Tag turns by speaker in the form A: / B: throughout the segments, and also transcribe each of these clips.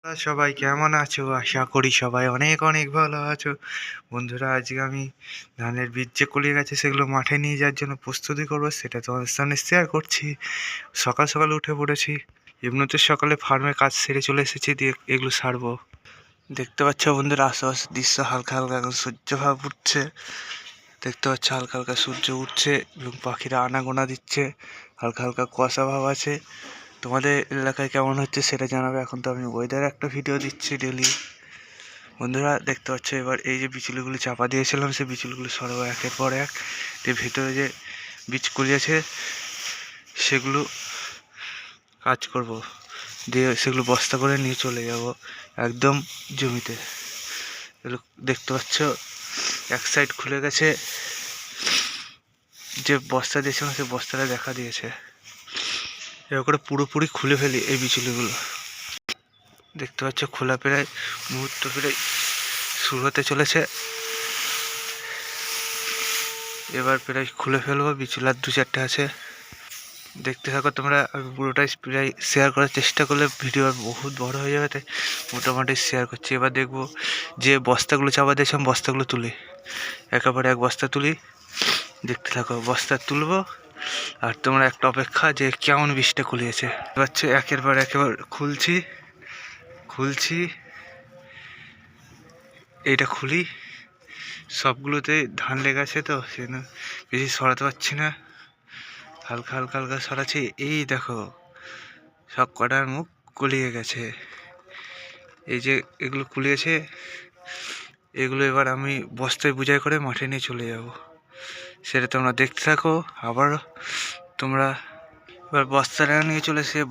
A: সবাই কেমন আছো? আশা করি সবাই অনেক অনেক ভালো আছো। বন্ধুরা, আজকে আমি ধানের বীজ যে কুলিয়ে গেছে সেগুলো মাঠে নিয়ে যাওয়ার জন্য প্রস্তুতি করবো, সেটা তোমাদের সামনে শেয়ার করছি। সকাল সকাল উঠে পড়েছি, এমনিতে সকালে ফার্মে কাজ সেরে চলে এসেছি, দিয়ে এগুলো সারবো। দেখতে পাচ্ছ বন্ধুরা, আশেপাশে দৃশ্য হালকা হালকা এখন সূর্য ভাব উঠছে। দেখতে পাচ্ছ হালকা হালকা সূর্য উঠছে এবং পাখিরা আনাগোনা দিচ্ছে, হালকা হালকা কুয়াশা ভাব আছে। তোমাদের এলাকায় কেমন হচ্ছে সেটা জানাবে। এখন তো আমি ওয়েদার একটা ভিডিও দিচ্ছি ডেলি। বন্ধুরা দেখতে পাচ্ছ, এবার এই যে বিচুলিগুলো চাপা দিয়েছিলাম, সেই বিচুলিগুলো সরাবো একের পর এক। এর ভেতরে যে বীজ কুলিয়েছে সেগুলো কাজ করব, দিয়ে সেগুলো বস্তা করে নিয়ে চলে যাব একদম জমিতে। এগুলো দেখতে পাচ্ছ এক সাইড খুলে গেছে, যে বস্তা দিয়েছিলাম সেই বস্তাটা দেখা দিয়েছে। এবার করে পুরোপুরি খুলে ফেলি এই বিচুলিগুলো। দেখতে পাচ্ছ খোলা প্রায় মুহূর্ত প্রায় শুরু হতে চলেছে। এবার প্রায় খুলে ফেলবো, বিচুলার দু চারটে আছে, দেখতে থাকো তোমরা। আমি পুরোটাই প্রায় শেয়ার করার চেষ্টা করলে ভিডিও বহুত বড় হয়ে যাবে, তাই মোটামুটি শেয়ার করছি। এবার দেখবো যে বস্তাগুলো চাপা দিয়েছিলাম বস্তাগুলো তুলি, একেবারে এক বস্তা তুলি। দেখতে থাকো, বস্তা তুলবো আর তোমরা একটা অপেক্ষা যে কেমন বীজটা খুলিয়েছে। হচ্ছে একের পর একেবারে খুলছি এইটা খুলি। সবগুলোতে ধান লেগে আছে, তো সেজন্য বেশি সরাতে পারছি না, হালকা হালকা হালকা সরাচ্ছি। এই দেখো সব কটার মুখ গলিয়ে গেছে। এই যে এগুলো কুলিয়েছে, এগুলো এবার আমি বস্তায় বোঝাই করে মাঠে নিয়ে চলে যাব, সেটা তোমরা দেখতে থাকো। আবার তোমরা এবার বস্তাটা নিয়ে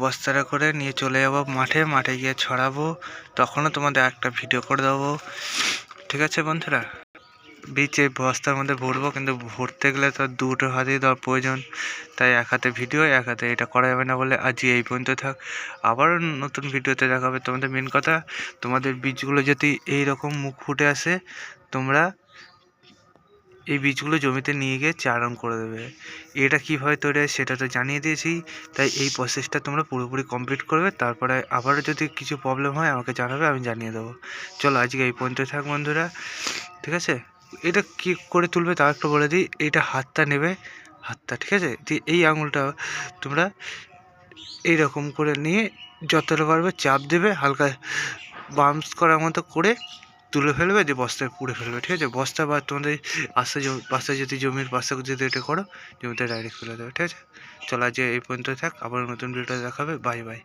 A: বস্তাটা করে নিয়ে চলে যাবো মাঠে, মাঠে গিয়ে ছড়াবো। তখনও তোমাদের একটা ভিডিও করে দেবো, ঠিক আছে বন্ধুরা? বীজ এই বস্তার মধ্যে ভরবো, কিন্তু ভরতে গেলে তো দুটো হাতেই দেওয়ার প্রয়োজন, তাই এক হাতে ভিডিও এক হাতে এটা করা যাবে না বলে আজকে এই পর্যন্ত থাক। আবারও নতুন ভিডিওতে দেখা হবে। তোমাদের মেন কথা, তোমাদের বীজগুলো যদি এইরকম মুখ ফুটে আসে, তোমরা এই বীজগুলো জমিতে নিয়ে গিয়ে চারণ করে দেবে। এটা কীভাবে তৈরি হয় সেটা তো জানিয়ে দিয়েছি, তাই এই প্রসেসটা তোমরা পুরোপুরি কমপ্লিট করবে। তারপরে আবারও যদি কিছু প্রবলেম হয় আমাকে জানাবে, আমি জানিয়ে দেবো। চলো আজকে এই পর্যন্ত থাক বন্ধুরা, ঠিক আছে? এটা কি করে তুলবে তাও একটু বলে দিই। এইটা হাতটা নেবে, হাতটা, ঠিক আছে? দিয়ে এই আঙুলটা তোমরা এইরকম করে নিয়ে যতটা পারবে চাপ দেবে, হালকা বাম্পস করার মতো করে তুলে ফেলবে, যে বস্তায় পুড়ে ফেলবে, ঠিক আছে? বস্তা বা তোমাদের পাশে যদি জমির পাশে যদি এটা করো, জমিতে ডাইরেক্ট ফেলে দেবে, ঠিক আছে? চলো আজকে এই পর্যন্ত থাক, আবার নতুন ভিডিওটা দেখাবে। Bye bye.